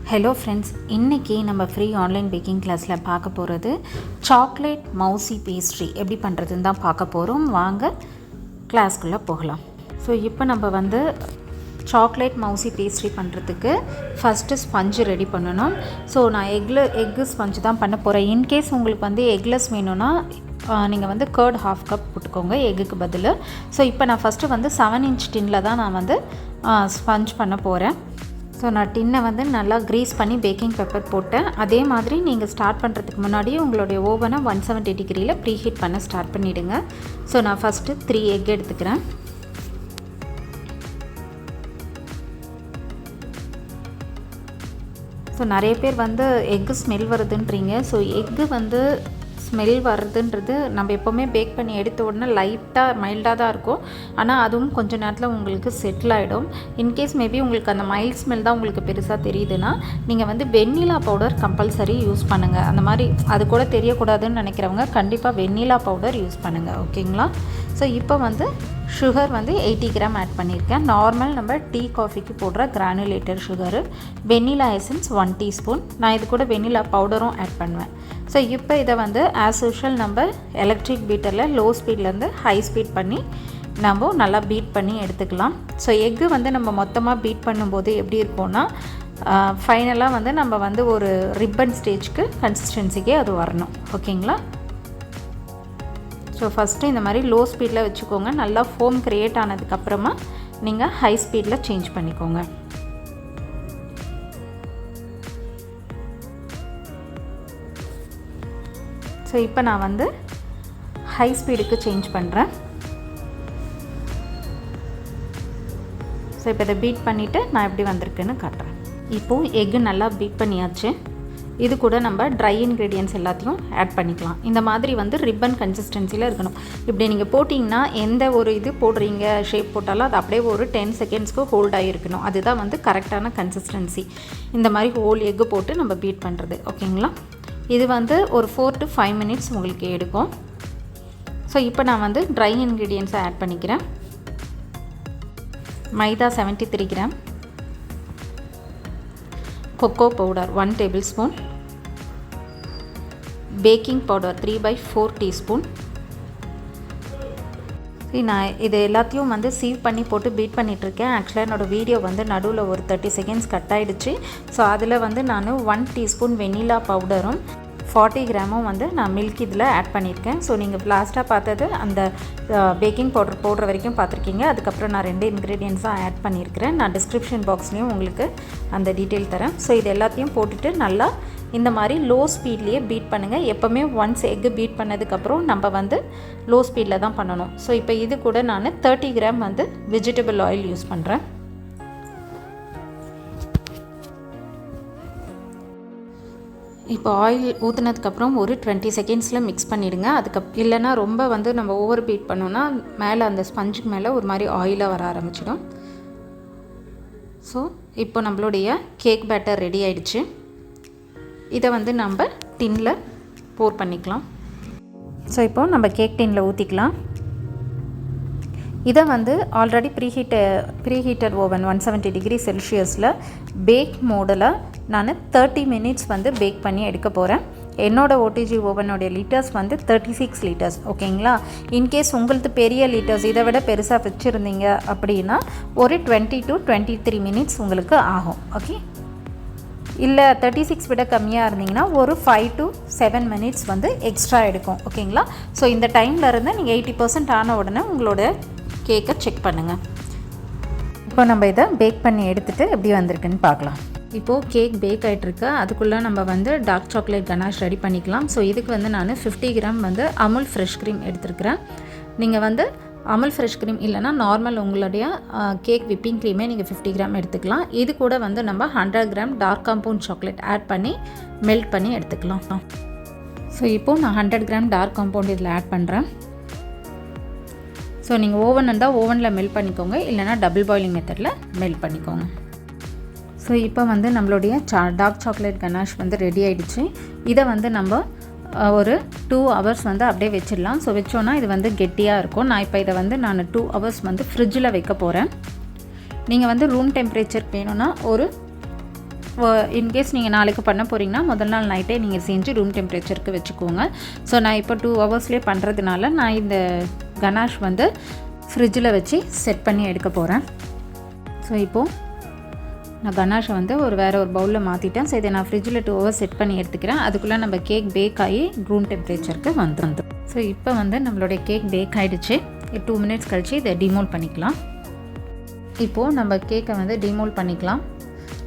Hello friends, இன்றைக்கி நம்ம free online packing கிளாஸில் பார்க்க போகிறது சாக்லேட் மவுசி பேஸ்ட்ரி எப்படி பண்ணுறதுன்னு தான் பார்க்க போகிறோம். வாங்க கிளாஸ்க்குள்ளே போகலாம். ஸோ இப்போ நம்ம சாக்லேட் மவுசி பேஸ்ட்ரி பண்ணுறதுக்கு ஃபஸ்ட்டு ஸ்பஞ்சு ரெடி பண்ணணும். ஸோ நான் எக்கு ஸ்பஞ்சு தான் பண்ண போகிறேன். இன்கேஸ் உங்களுக்கு எக்லெஸ் வேணும்னா நீங்கள் கர்ட் ½ கப் போட்டுக்கோங்க எக்குக்கு பதில். ஸோ இப்போ நான் ஃபஸ்ட்டு 7 இன்ச் டின்னில் தான் நான் ஸ்பஞ்ச் பண்ண போகிறேன். ஸோ நான் டின்னை நல்லா க்ரீஸ் பண்ணி பேக்கிங் பேப்பர் போட்டேன். அதே மாதிரி நீங்கள் ஸ்டார்ட் பண்ணுறதுக்கு முன்னாடியே உங்களுடைய ஓவனை 170 டிகிரியில் ப்ரீ ஹீட் பண்ண ஸ்டார்ட் பண்ணிவிடுங்க. ஸோ நான் ஃபஸ்ட்டு 3 எக் எடுத்துக்கிறேன். ஸோ நிறைய பேர் எக்கு ஸ்மெல் வருதுன்றீங்க. ஸோ எக்கு ஸ்மெல் வருதுன்றது நம்ம எப்போவுமே பேக் பண்ணி எடுத்த உடனே லைட்டாக மைல்டாக தான் இருக்கும். ஆனால் அதுவும் கொஞ்சம் நேரத்தில் உங்களுக்கு செட்டில் ஆகிடும். இன்கேஸ் மேபி உங்களுக்கு அந்த மைல்ட் ஸ்மெல் தான் உங்களுக்கு பெருசாக தெரியுதுன்னா நீங்கள் வெண்ணிலா பவுடர் கம்பல்சரி யூஸ் பண்ணுங்கள். அந்த மாதிரி அது கூட தெரியக்கூடாதுன்னு நினைக்கிறவங்க கண்டிப்பாக வெண்ணிலா பவுடர் யூஸ் பண்ணுங்கள். ஓகேங்களா? ஸோ இப்போ சுகர் 80 கிராம் ஆட் பண்ணியிருக்கேன். நார்மல் நம்ம டீ காஃபிக்கு போடுற granulator sugar. Vanilla essence 1 teaspoon. நான் இது கூட வெண்ணிலா பவுடரும் ஆட் பண்ணுவேன். ஸோ இப்போ இதை ஆஸ் யூஷுவல் நம்ம எலக்ட்ரிக் பீட்டரில் லோ ஸ்பீட்லேருந்து ஹை ஸ்பீட் பண்ணி நம்ம நல்லா பீட் பண்ணி எடுத்துக்கலாம். ஸோ எக்கு நம்ம மொத்தமாக பீட் பண்ணும்போது எப்படி இருக்கும்னா ஃபைனலாக நம்ம ஒரு ரிப்பன் ஸ்டேஜ்க்கு கன்சிஸ்டன்சிக்கே அது வரணும். ஓகேங்களா? ஸோ ஃபஸ்ட்டு இந்த மாதிரி லோ ஸ்பீடில் வச்சுக்கோங்க. நல்லா ஃபோம் க்ரியேட் ஆனதுக்கப்புறமா நீங்கள் ஹை ஸ்பீடில் சேஞ்ச் பண்ணிக்கோங்க. ஸோ இப்போ நான் ஹை ஸ்பீடுக்கு சேஞ்ச் பண்ணுறேன். ஸோ இப்போ இதை பீட் பண்ணிவிட்டு நான் எப்படி வந்திருக்குன்னு காட்டுறேன். இப்போது எக்கு நல்லா பீட் பண்ணியாச்சு. இது கூட நம்ம ட்ரை இன்க்ரீடியன்ட்ஸ் எல்லாத்தையும் ஆட் பண்ணிக்கலாம். இந்த மாதிரி ரிப்பன் கன்சிஸ்டன்சியில் இருக்கணும். இப்படி நீங்கள் போட்டிங்கன்னா எந்த ஒரு இது போடுறீங்க ஷேப் போட்டாலும் அது அப்படியே ஒரு 10 செகண்ட்ஸ்க்கு ஹோல்ட் ஆகிருக்கணும். அதுதான் கரெக்டான கன்சிஸ்டன்சி. இந்த மாதிரி ஹோல் எக்கு போட்டு நம்ம பீட் பண்ணுறது. ஓகேங்களா? இது ஒரு 4 to 5 மினிட்ஸ் உங்களுக்கு எடுக்கும். ஸோ இப்போ நான் ட்ரை இன்க்ரீடியன்ட்ஸை ஆட் பண்ணிக்கிறேன். மைதா 73 gram, Coco powder 1 tablespoon, baking powder 3/4 teaspoon. நான் இது எல்லாத்தையும் சீவ் பண்ணி போட்டு பீட் பண்ணிகிட்ருக்கேன். ஆக்சுவலாக என்னோடய வீடியோ நடுவில் ஒரு 30 செகண்ட்ஸ் கட் ஆகிடுச்சு. ஸோ அதில் நான் 1 டீஸ்பூன் வெண்ணிலா பவுடரும் 40 கிராமும் நான் மில்க் இதில் ஆட் பண்ணியிருக்கேன். ஸோ நீங்கள் லாஸ்ட்டாக பார்த்தது அந்த பேக்கிங் பவுடர் போடுற வரைக்கும் பார்த்துருக்கீங்க. அதுக்கப்புறம் நான் 2 இன்க்ரீடியன்ட்ஸாக ஆட் பண்ணியிருக்கிறேன். நான் டிஸ்கிரிப்ஷன் பாக்ஸ்லேயும் உங்களுக்கு அந்த டீட்டெயில் தரேன். ஸோ இது எல்லாத்தையும் போட்டுட்டு நல்லா இந்த மாதிரி லோ ஸ்பீட்லேயே பீட் பண்ணுங்கள். எப்போவுமே ஒன்ஸ் எக்கு பீட் பண்ணதுக்கப்புறம் நம்ம லோ ஸ்பீடில் தான் பண்ணணும். ஸோ இப்போ இது கூட நான் 30 கிராம் வெஜிடபிள் ஆயில் யூஸ் பண்ணுறேன். இப்போ ஆயில் ஊற்றுனதுக்கப்புறம் ஒரு 20 செகண்ட்ஸில் மிக்ஸ் பண்ணிவிடுங்க. இல்லைனா ரொம்ப நம்ம ஓவர் பீட் பண்ணோன்னா மேலே அந்த ஸ்பஞ்சுக்கு மேலே ஒரு மாதிரி ஆயிலாக வர ஆரம்பிச்சிடும். ஸோ இப்போ நம்மளுடைய கேக் பேட்டர் ரெடி ஆகிடுச்சு. இதை நம்ம டின்னில் போர் பண்ணிக்கலாம். ஸோ இப்போ நம்ம கேக் டின்னில் ஊற்றிக்கலாம். இதை ஆல்ரெடி ப்ரீஹீட்டட் ஓவன் 170 டிகிரி செல்சியஸில் பேக் மோடில் நான் 30 மினிட்ஸ் பேக் பண்ணி எடுக்க போகிறேன். என்னோடய ஓடிஜி ஓவனோடைய லிட்டர்ஸ் 36 லிட்டர்ஸ். ஓகேங்களா? இன்கேஸ் உங்களுக்கு பெரிய லிட்டர்ஸ் இதை விட பெருசாக வச்சுருந்தீங்க அப்படின்னா ஒரு 20 to 23 மினிட்ஸ் உங்களுக்கு ஆகும். ஓகே? இல்லை 36 விட கம்மியாக இருந்தீங்கன்னா ஒரு 5 to 7 மினிட்ஸ் எக்ஸ்ட்ரா எடுக்கும். ஓகேங்களா? ஸோ இந்த டைமில் இருந்து நீங்கள் 80% ஆன உடனே உங்களோட கேக்கை செக் பண்ணுங்கள். இப்போ நம்ம இதை பேக் பண்ணி எடுத்துகிட்டு எப்படி வந்திருக்குன்னு பார்க்கலாம். இப்போது கேக் பேக் ஆகிட்டுருக்கு. அதுக்குள்ளே நம்ம டார்க் சாக்லேட் கனாஷ் ரெடி பண்ணிக்கலாம். ஸோ இதுக்கு நான் 50 கிராம் அமுல் ஃப்ரெஷ் க்ரீம் எடுத்துருக்கிறேன். நீங்கள் அமுல் ஃப்ரெஷ் க்ரீம் இல்லைனா நார்மல் உங்களுடைய கேக் விப்பிங் க்ரீமே நீங்கள் 50 கிராம் எடுத்துக்கலாம். இது கூட நம்ம 100 gram dark compound chocolate add பண்ணி மெல்ட் பண்ணி எடுத்துக்கலாம். ஸோ இப்போது நான் 100 கிராம் டார்க் காம்பவுண்ட் இதில் ஆட் பண்ணுறேன். ஸோ நீங்கள் ஓவன் இருந்தால் ஓவனில் மெல்ட் பண்ணிக்கோங்க, இல்லைனா டபுள் பாயிலிங் மெத்தடில் மெல்ட் பண்ணிக்கோங்க. ஸோ இப்போ நம்மளுடைய டார்க் சாக்லேட் கனாஷ் ரெடி ஆகிடுச்சு. இதை நம்ம ஒரு 2 ஹவர்ஸ் அப்படியே வச்சிடலாம். ஸோ வச்சோன்னா இது கெட்டியாக இருக்கும். நான் இப்போ இதை நான் 2 ஹவர்ஸ் ஃப்ரிட்ஜில் வைக்க போகிறேன். நீங்கள் ரூம் டெம்பரேச்சருக்கு வேணும்னா ஒரு இன்கேஸ் நீங்கள் நாளைக்கு பண்ண போகிறீங்கன்னா முதல் நாள் நைட்டே நீங்கள் செஞ்சு ரூம் டெம்பரேச்சருக்கு வச்சுக்கோங்க. ஸோ நான் இப்போ 2 ஹவர்ஸ்லேயே பண்ணுறதுனால நான் இந்த கனாஷ் வந்து ஃப்ரிட்ஜில் வச்சு செட் பண்ணி எடுக்க போகிறேன். ஸோ இப்போது நான் கனாஷை வந்து வேறு ஒரு பவுலில் மாற்றிட்டேன். ஸோ இதை நான் ஃப்ரிட்ஜில் 2 ஹவர்ஸ் செட் பண்ணி எடுத்துக்கிறேன். அதுக்குள்ளே நம்ம கேக் பேக் ஆகி ரூம் டெம்பரேச்சருக்கு வந்துடும். ஸோ இப்போ வந்து நம்மளுடைய கேக் பேக் ஆகிடுச்சு. 2 மினிட்ஸ் கழித்து இதை டிமோல்ட் பண்ணிக்கலாம். இப்போது நம்ம கேக்கை வந்து டிமோல்ட் பண்ணிக்கலாம்.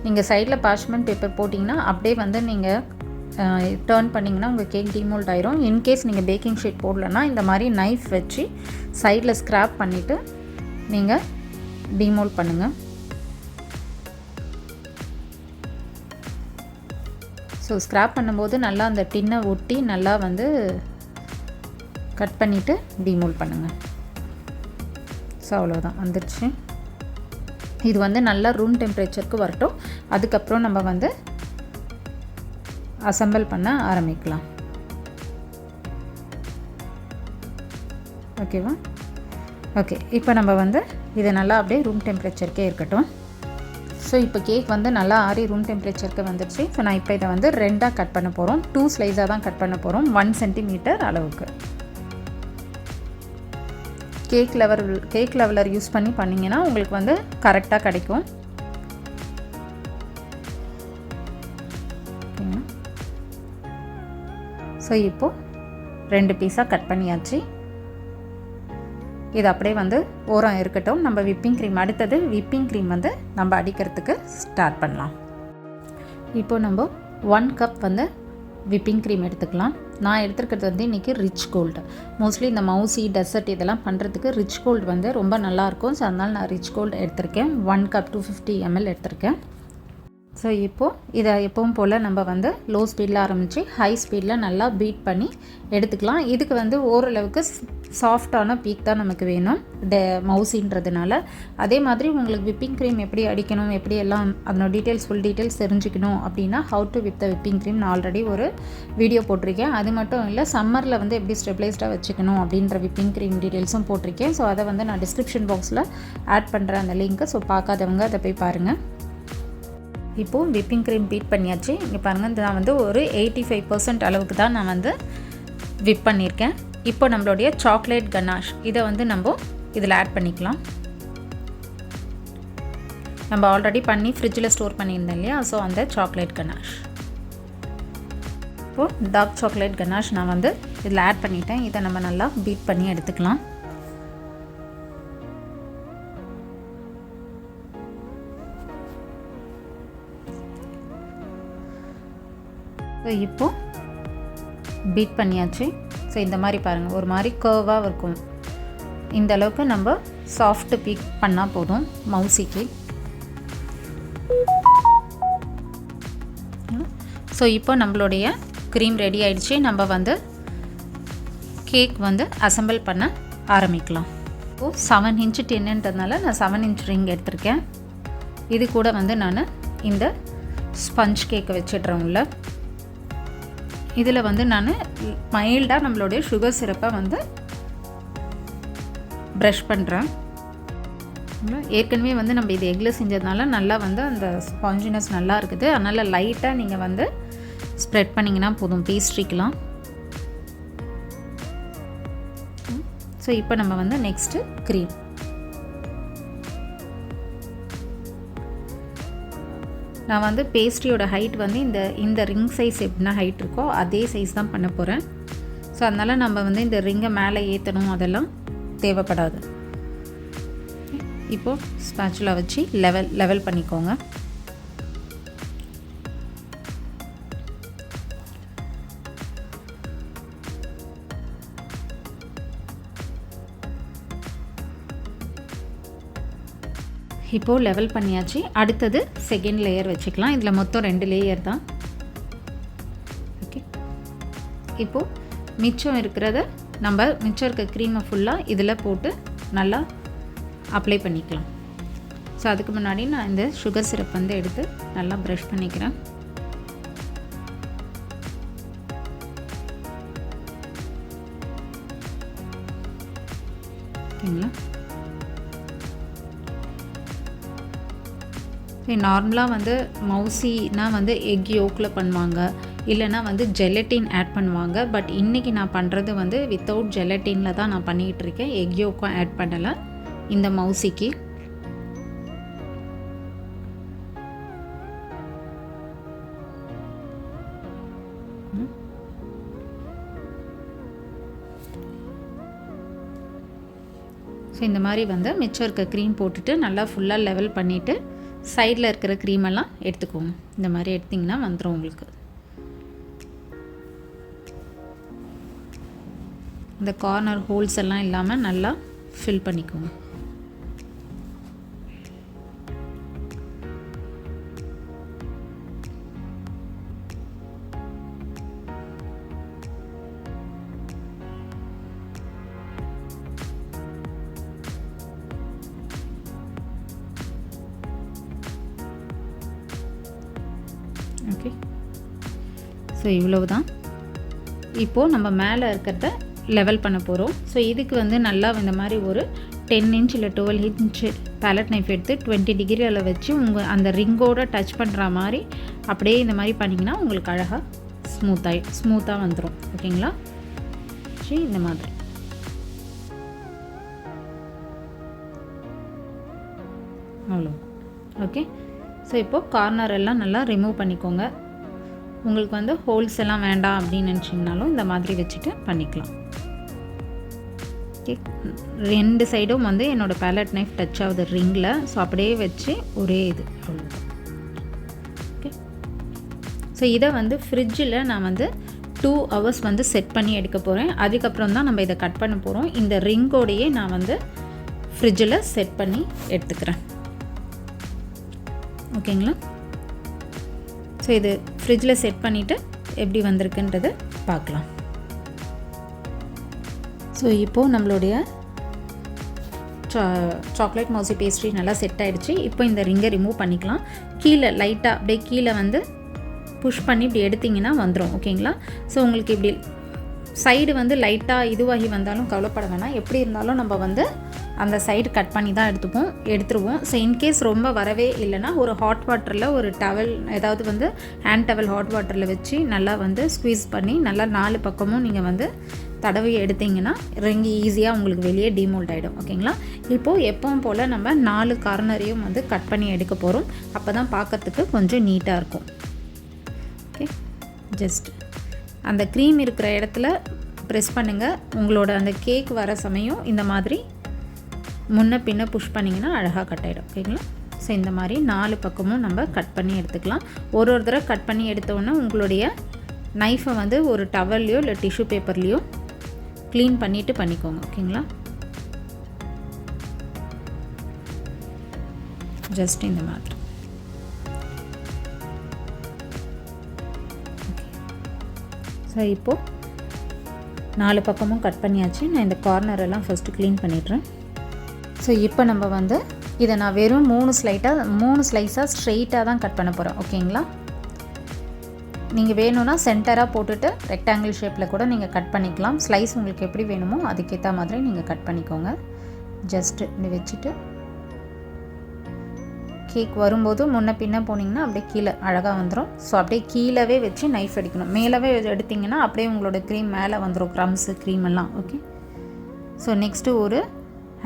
நீங்கள் சைடில் பார்ச்மெண்ட் பேப்பர் போட்டிங்கன்னா அப்படியே வந்து நீங்கள் டர்ன் பண்ணிங்கன்னா உங்கள் கேக் டிமோல்ட் ஆயிரும். இன்கேஸ் நீங்கள் பேக்கிங் ஷீட் போடலன்னா இந்த மாதிரி நைஃப் வச்சு சைடில் ஸ்க்ராப் பண்ணிவிட்டு நீங்கள் டிமோல்ட் பண்ணுங்கள். ஸோ ஸ்க்ராப் பண்ணும்போது நல்லா அந்த டின்னை ஒட்டி நல்லா வந்து கட் பண்ணிவிட்டு டிமோல்ட் பண்ணுங்கள். ஸோ அவ்வளோதான், வந்துடுச்சு. இது வந்து நல்லா ரூம் டெம்பரேச்சருக்கு வரட்டும். அதுக்கப்புறம் நம்ம வந்து அசம்பிள் பண்ண ஆரம்பிக்கலாம். ஓகேவா? ஓகே, இப்போ நம்ம வந்து இதை நல்லா அப்படியே ரூம் டெம்பரேச்சருக்கே இருக்கட்டும். ஸோ இப்போ கேக் வந்து நல்லா ஆறி ரூம் டெம்பரேச்சருக்கு வந்துடுச்சு. ஸோ நான் இப்போ இதை வந்து 2ஆக கட் பண்ண போகிறோம். 2 ஸ்லைஸாக தான் கட் பண்ண போகிறோம், 1 சென்டிமீட்டர் அளவுக்கு. கேக் லெவலர் யூஸ் பண்ணி பண்ணிங்கன்னா உங்களுக்கு வந்து கரெக்டாக கிடைக்கும். ஸோ இப்போது 2 பீஸாக கட் பண்ணியாச்சு. இது அப்படியே வந்து ஓரம் இருக்கட்டும். நம்ம விப்பிங் க்ரீம் அடுத்தது விப்பிங் க்ரீம் வந்து நம்ம அடிக்கிறதுக்கு ஸ்டார்ட் பண்ணலாம். இப்போது நம்ம 1 கப் வந்து விப்பிங் க்ரீம் எடுத்துக்கலாம். நான் எடுத்துருக்கிறது வந்து இன்றைக்கி ரிச் கோல்டு. மோஸ்ட்லி இந்த மவுசி டெசர்ட் இதெல்லாம் பண்ணுறதுக்கு ரிச் கோல்டு வந்து ரொம்ப நல்லாயிருக்கும். ஸோ அதனால் நான் ரிச் கோல்டு எடுத்திருக்கேன். 1 கப் 250 ml எடுத்திருக்கேன். ஸோ இப்போது இதை எப்பவும் போல் நம்ம வந்து லோ ஸ்பீடில் ஆரம்பித்து ஹை ஸ்பீடில் நல்லா பீட் பண்ணி எடுத்துக்கலாம். இதுக்கு வந்து ஓரளவுக்கு சாஃப்டான பீக் தான் நமக்கு வேணும் மவுசின்றதுனால. அதே மாதிரி உங்களுக்கு விப்பிங் க்ரீம் எப்படி அடிக்கணும், எப்படி எல்லாம் அதனோட ஃபுல் டீட்டெயில்ஸ் தெரிஞ்சுக்கணும் அப்படின்னா how to with the whipping cream நான் ஆல்ரெடி ஒரு வீடியோ போட்டிருக்கேன். அது மட்டும் இல்லை, சம்மரில் வந்து எப்படி ஸ்டெபிளைஸ்டாக வச்சுக்கணும் அப்படின்ற விப்பிங் க்ரீம் டீட்டெயில்ஸும் போட்டிருக்கேன். ஸோ அதை வந்து நான் டிஸ்கிரிப்ஷன் பாக்ஸில் ஆட் பண்ணுறேன் அந்த லிங்க்கு. ஸோ பார்க்காதவங்க அதை போய் பாருங்கள். இப்போது விப்பிங் க்ரீம் பீட் பண்ணியாச்சு. இங்கே பாருங்கள், நான் வந்து ஒரு 85% அளவுக்கு தான் நான் வந்து விப் பண்ணியிருக்கேன். இப்போ நம்மளுடைய சாக்லேட் கனாஷ் இதை வந்து நம்ம இதில் ஆட் பண்ணிக்கலாம். நம்ம ஆல்ரெடி பண்ணி ஃப்ரிட்ஜில் ஸ்டோர் பண்ணியிருந்தேன் இல்லையா? ஸோ அந்த சாக்லேட் கனாஷ். இப்போது டார்க் சாக்லேட் கனாஷ் நான் வந்து இதில் ஆட் பண்ணிட்டேன். இதை நம்ம நல்லா பீட் பண்ணி எடுத்துக்கலாம். ஸோ இப்போது பீட் பண்ணியாச்சு. ஸோ இந்த மாதிரி பாருங்கள், ஒரு மாதிரி கர்வாக இருக்கும். இந்த அளவுக்கு நம்ம சாஃப்ட் பீக் பண்ணால் போதும் மவுசிக்கு. ஸோ இப்போ நம்மளுடைய க்ரீம் ரெடி ஆகிடுச்சு. நம்ம வந்து கேக் வந்து அசம்பிள் பண்ண ஆரம்பிக்கலாம். இப்போது 7 இன்ச்சு டின்னுன்றதுனால நான் 7 இன்ச் ரிங் எடுத்திருக்கேன். இது கூட வந்து நான் இந்த ஸ்பஞ்ச் கேக்கை வச்சிடுறேன் உள்ள. இதில் வந்து நான் மைல்டாக நம்மளுடைய சுகர் சிரப்பை வந்து ப்ரஷ் பண்ணுறேன். ஏற்கனவே வந்து நம்ம இது எக்லெஸ் செஞ்சதுனால நல்லா வந்து அந்த ஸ்பாஞ்சினஸ் நல்லா இருக்குது. அதனால் லைட்டாக நீங்கள் வந்து ஸ்ப்ரெட் பண்ணிங்கன்னா போதும் பேஸ்ட்ரிக்கெலாம். ஸோ இப்போ நம்ம வந்து நெக்ஸ்ட்டு க்ரீம். நான் வந்து பேஸ்ட்ரியோட ஹைட் வந்து இந்த ரிங் சைஸ் எப்படின்னா ஹைட் இருக்கோ அதே சைஸ் தான் பண்ண போகிறேன். ஸோ அதனால் நம்ம வந்து இந்த ரிங்கை மேலே ஏற்றணும் அதெல்லாம் தேவைப்படாது. இப்போது ஸ்பேச்சுலா வச்சு லெவல் பண்ணிக்கோங்க. இப்போது லெவல் பண்ணியாச்சு. அடுத்தது செகண்ட் லேயர் வச்சுக்கலாம். இதில் மொத்தம் 2 லேயர் தான். ஓகே, இப்போது மிச்சம் இருக்க க்ரீமை ஃபுல்லாக இதில் போட்டு நல்லா அப்ளை பண்ணிக்கலாம். ஸோ அதுக்கு முன்னாடி நான் இந்த சுகர் சிரப் வந்து எடுத்து நல்லா ப்ரஷ் பண்ணிக்கிறேன். ஓகேங்களா? நார்மலாக வந்து மவுசினா வந்து எக் யோக்கில் பண்ணுவாங்க, இல்லைனா வந்து ஜெலட்டின் ஆட் பண்ணுவாங்க. பட் இன்றைக்கி நான் பண்ணுறது வந்து வித்தவுட் ஜெலட்டினில் தான் நான் பண்ணிகிட்ருக்கேன். எக் யோக்கும் ஆட் பண்ணலை இந்த மவுசிக்கு. ஸோ இந்த மாதிரி வந்து மிச்சம் இருக்க க்ரீம் போட்டுட்டு நல்லா ஃபுல்லாக லெவல் பண்ணிவிட்டு சைடில் இருக்கிற க்ரீமெல்லாம் எடுத்துக்கோங்க. இந்த மாதிரி எடுத்திங்கன்னா வந்துடும் உங்களுக்கு. இந்த கார்னர் ஹோல்ஸ் எல்லாம் இல்லாமல் நல்லா ஃபில் பண்ணிக்கோங்க. ஓகே, ஸோ இவ்வளவு தான். இப்போது நம்ம மேலே இருக்கிறத லெவல் பண்ண போகிறோம். ஸோ இதுக்கு வந்து நல்லா இந்த மாதிரி ஒரு 10 இன்ச் இல்லை 12 இன்ச் பேலட் நைஃப் எடுத்து 20 டிகிரியில் வச்சு உங்கள் அந்த ரிங்கோட டச் பண்ணுற மாதிரி அப்படியே இந்த மாதிரி பண்ணிங்கன்னா உங்களுக்கு அழகாக ஸ்மூத்தாக வந்துடும். ஓகேங்களா? சரி, இந்த மாதிரி அவ்வளோ. ஓகே, ஸோ இப்போது கார்னர் எல்லாம் நல்லா ரிமூவ் பண்ணிக்கோங்க. உங்களுக்கு வந்து ஹோல்ஸ் எல்லாம் வேண்டாம் அப்படின்னு நினச்சிங்கனாலும் இந்த மாதிரி வச்சுட்டு பண்ணிக்கலாம். ஓகே, 2 சைடும் வந்து என்னோடய பேலட் நைஃப் டச் ஆகுது ரிங்கில். ஸோ அப்படியே வச்சு ஒரே இது அவ்வளோதான். ஓகே, ஸோ இதை வந்து ஃப்ரிட்ஜில் நான் வந்து 2 hours வந்து செட் பண்ணி எடுக்க போகிறேன். அதுக்கப்புறம் தான் நம்ம இதை கட் பண்ண போகிறோம். இந்த ரிங்கோடையே நான் வந்து ஃப்ரிட்ஜில் செட் பண்ணி எடுத்துக்கிறேன். ஓகேங்களா? ஸோ இது ஃப்ரிட்ஜில் செட் பண்ணிவிட்டு எப்படி வந்திருக்குன்றது பார்க்கலாம். ஸோ இப்போது நம்மளுடைய சாக்லேட் மவுசி பேஸ்ட்ரி நல்லா செட் ஆகிடுச்சு. இப்போ இந்த ரிங்கை ரிமூவ் பண்ணிக்கலாம். கீழே லைட்டாக அப்படியே கீழே வந்து புஷ் பண்ணி இப்படி எடுத்திங்கன்னா வந்துடும். ஓகேங்களா? ஸோ உங்களுக்கு இப்படி சைடு வந்து லைட்டாக இதுவாகி வந்தாலும் கவலைப்பட வேணாம். எப்படி இருந்தாலும் நம்ம வந்து அந்த சைடு கட் பண்ணி தான் எடுத்துருவோம். ஸோ இன்கேஸ் ரொம்ப வரவே இல்லைன்னா ஒரு ஹாட் வாட்டரில் ஒரு டவல் ஏதாவது வந்து ஹேண்ட் டவல் ஹாட் வாட்டரில் வச்சு நல்லா வந்து ஸ்குவீஸ் பண்ணி நல்லா 4 பக்கமும் நீங்கள் வந்து தடவி எடுத்திங்கன்னா ரிங்கி ஈஸியாக உங்களுக்கு வெளியே டிமோல்ட் ஆகிடும். ஓகேங்களா? இப்போது எப்பவும் போல் நம்ம 4 கார்னரையும் வந்து கட் பண்ணி எடுக்க போகிறோம். அப்போ தான் பார்க்கறதுக்கு கொஞ்சம் நீட்டாக இருக்கும். ஓகே, ஜஸ்ட் அந்த க்ரீம் இருக்கிற இடத்துல ப்ரெஸ் பண்ணுங்கள். உங்களோட அந்த கேக் வர சமயம் இந்த மாதிரி முன்ன பின்ன புஷ் பண்ணிங்கன்னா அழகாக கட் ஆகிடும். ஓகேங்களா? ஸோ இந்த மாதிரி 4 பக்கமும் நம்ம கட் பண்ணி எடுத்துக்கலாம். ஒரு தடவை கட் பண்ணி எடுத்தோன்னே உங்களுடைய நைஃபை வந்து ஒரு டவல்லையோ இல்லை டிஷ்யூ பேப்பர்லேயோ க்ளீன் பண்ணிவிட்டு பண்ணிக்கோங்க. ஓகேங்களா? ஜஸ்ட் இந்த மாதிரி. ஸோ இப்போது 4 பக்கமும் கட் பண்ணியாச்சு. நான் இந்த கார்னர் எல்லாம் ஃபஸ்ட்டு க்ளீன் பண்ணிடுறேன். ஸோ இப்போ நம்ம வந்து இதை நான் வெறும் 3 ஸ்லைஸாக ஸ்ட்ரெயிட்டாக தான் கட் பண்ண போகிறேன். ஓகேங்களா? நீங்கள் வேணும்னா சென்டராக போட்டுட்டு ரெக்டாங்கிள் ஷேப்பில் கூட நீங்கள் கட் பண்ணிக்கலாம். ஸ்லைஸ் உங்களுக்கு எப்படி வேணுமோ அதுக்கேற்ற மாதிரி நீங்கள் கட் பண்ணிக்கோங்க. ஜஸ்ட்டு இப்படி வச்சுட்டு கேக் வரும்போது முன்ன பின்ன போனீங்கன்னா அப்படியே கீழே அழகாக வந்துடும். ஸோ அப்படியே கீழவே வச்சு நைஃப் அடிக்கணும். மேலவே எடுத்திங்கன்னா அப்படியே உங்களோட க்ரீம் மேலே வந்துடும், க்ரம்ஸு க்ரீம் எல்லாம். ஓகே, ஸோ நெக்ஸ்ட்டு ஒரு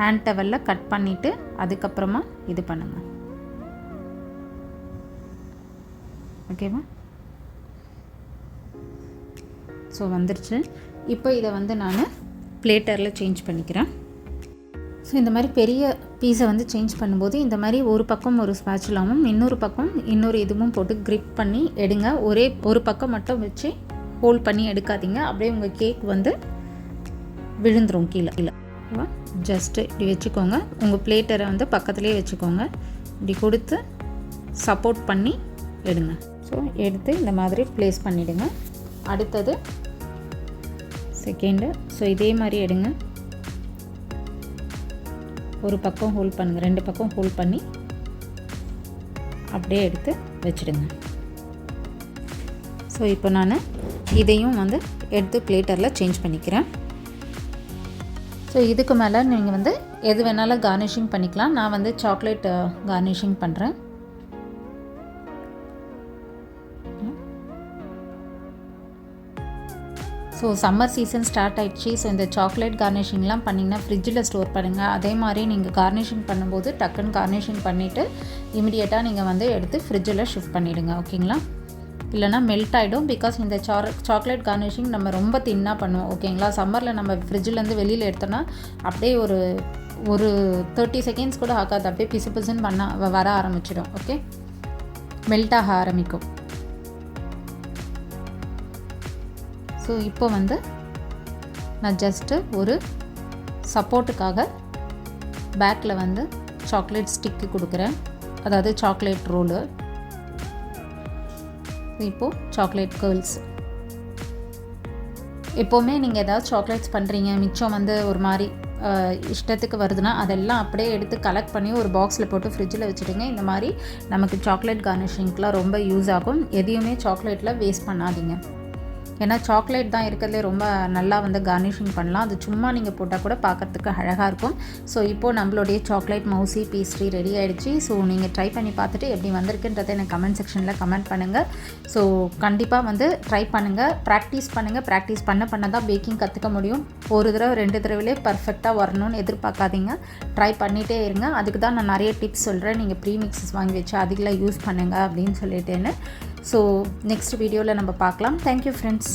ஹேண்ட் டவலில் கட் பண்ணிவிட்டு அதுக்கப்புறமா இது பண்ணுங்கள். ஓகேவா? ஸோ வந்துருச்சு. இப்போ இதை வந்து நான் பிளேட்டரில் சேஞ்ச் பண்ணிக்கிறேன். ஸோ இந்த மாதிரி பெரிய பீஸை வந்து சேஞ்ச் பண்ணும்போது இந்த மாதிரி ஒரு பக்கம் ஒரு ஸ்பேச்சுலாவும் இன்னொரு பக்கம் இன்னொரு இதுவும் போட்டு க்ரிப் பண்ணி எடுங்க. ஒரு பக்கம் மட்டும் வச்சு ஹோல்ட் பண்ணி எடுக்காதீங்க. அப்படியே உங்கள் கேக் வந்து விழுந்துடும் கீழே. ஜஸ்ட்டு இப்படி வச்சுக்கோங்க. உங்கள் பிளேட்டரை வந்து பக்கத்துலேயே வச்சுக்கோங்க. இப்படி கொடுத்து சப்போர்ட் பண்ணி எடுங்க. ஸோ எடுத்து இந்த மாதிரி ப்ளேஸ் பண்ணிவிடுங்க. அடுத்தது செகண்டு. ஸோ இதே மாதிரி எடுங்க. ஒரு பக்கம் ஹோல்ட் பண்ணுங்கள், 2 பக்கம் ஹோல்ட் பண்ணி அப்படியே எடுத்து வச்சுடுங்க. ஸோ இப்போ நான் இதையும் வந்து எடுத்து பிளேட்டரில் சேஞ்ச் பண்ணிக்கிறேன். ஸோ இதுக்கு மேலே நீங்கள் வந்து எது வேணாலும் கார்னிஷிங் பண்ணிக்கலாம். நான் வந்து சாக்லேட் கார்னிஷிங் பண்ணுறேன். ஸோ சம்மர் சீசன் ஸ்டார்ட் ஆகிடுச்சு. ஸோ இந்த சாக்லேட் கார்னிஷிங்லாம் பண்ணிங்கன்னா ஃப்ரிட்ஜில் ஸ்டோர் பண்ணுங்கள். அதே மாதிரி நீங்கள் கார்னிஷிங் பண்ணும்போது டக்குன்னு கார்னிஷிங் பண்ணிவிட்டு இமிடியேட்டாக நீங்கள் வந்து எடுத்து ஃப்ரிட்ஜில் ஷிஃப்ட் பண்ணிவிடுங்க. ஓகேங்களா? இல்லைனா மெல்ட் ஆகிடும். பிகாஸ் இந்த சாக்லேட் கார்னிஷிங் நம்ம ரொம்ப தின்னாக பண்ணுவோம். ஓகேங்களா? சம்மரில் நம்ம ஃப்ரிட்ஜிலேருந்து வெளியில் எடுத்தோன்னா அப்படியே ஒரு 30 செகண்ட்ஸ் கூட ஆகாது, அப்படியே பிசு பிசுன்னு வர ஆரம்பிச்சிடும். ஓகே, மெல்ட் ஆக ஆரம்பிக்கும். ஸோ இப்போ வந்து நான் ஜஸ்ட்டு ஒரு சப்போர்ட்டுக்காக பேக்கில் வந்து சாக்லேட் ஸ்டிக்கு கொடுக்குறேன், அதாவது சாக்லேட் ரோலு. இப்போது சாக்லேட் கேர்ள்ஸ். எப்போவுமே நீங்கள் ஏதாவது சாக்லேட்ஸ் பண்ணுறீங்க, மிச்சம் வந்து ஒரு மாதிரி இஷ்டத்துக்கு வருதுன்னா அதெல்லாம் அப்படியே எடுத்து கலெக்ட் பண்ணி ஒரு பாக்ஸில் போட்டு ஃப்ரிட்ஜில் வச்சுடுங்க. இந்த மாதிரி நமக்கு சாக்லேட் கார்னிஷிங்க்கெலாம் ரொம்ப யூஸ் ஆகும். எதையுமே சாக்லேட்டில் வேஸ்ட் பண்ணாதீங்க. ஏன்னா சாக்லேட் தான் இருக்கிறதுலே ரொம்ப நல்லா வந்து கார்னிஷிங் பண்ணலாம். அது சும்மா நீங்கள் போட்டால் கூட பார்க்குறதுக்கு அழகாக இருக்கும். ஸோ இப்போது நம்மளுடைய சாக்லேட் மவுசி பேஸ்ட்ரி ரெடி ஆகிடுச்சு. ஸோ நீங்கள் ட்ரை பண்ணி பார்த்துட்டு எப்படி வந்திருக்குன்றதை எனக்கு கமெண்ட் செக்ஷனில் கமெண்ட் பண்ணுங்கள். ஸோ கண்டிப்பாக வந்து ட்ரை பண்ணுங்கள், ப்ராக்டிஸ் பண்ணுங்கள். ப்ராக்டிஸ் பண்ண தான் பேக்கிங் கற்றுக்க முடியும். ஒரு தடவை 2 தடவைலே பர்ஃபெக்டாக வரணும்னு எதிர்பார்க்காதீங்க. ட்ரை பண்ணிகிட்டே இருங்க. அதுக்கு தான் நான் நிறைய டிப்ஸ் சொல்கிறேன். நீங்கள் ப்ரீ மிக்ஸஸ் வாங்கி வச்சு அதில் யூஸ் பண்ணுங்கள் அப்படின்னு சொல்லிட்டேன்னு. ஸோ நெக்ஸ்ட் வீடியோவில் நம்ம பார்க்கலாம். Thank you friends.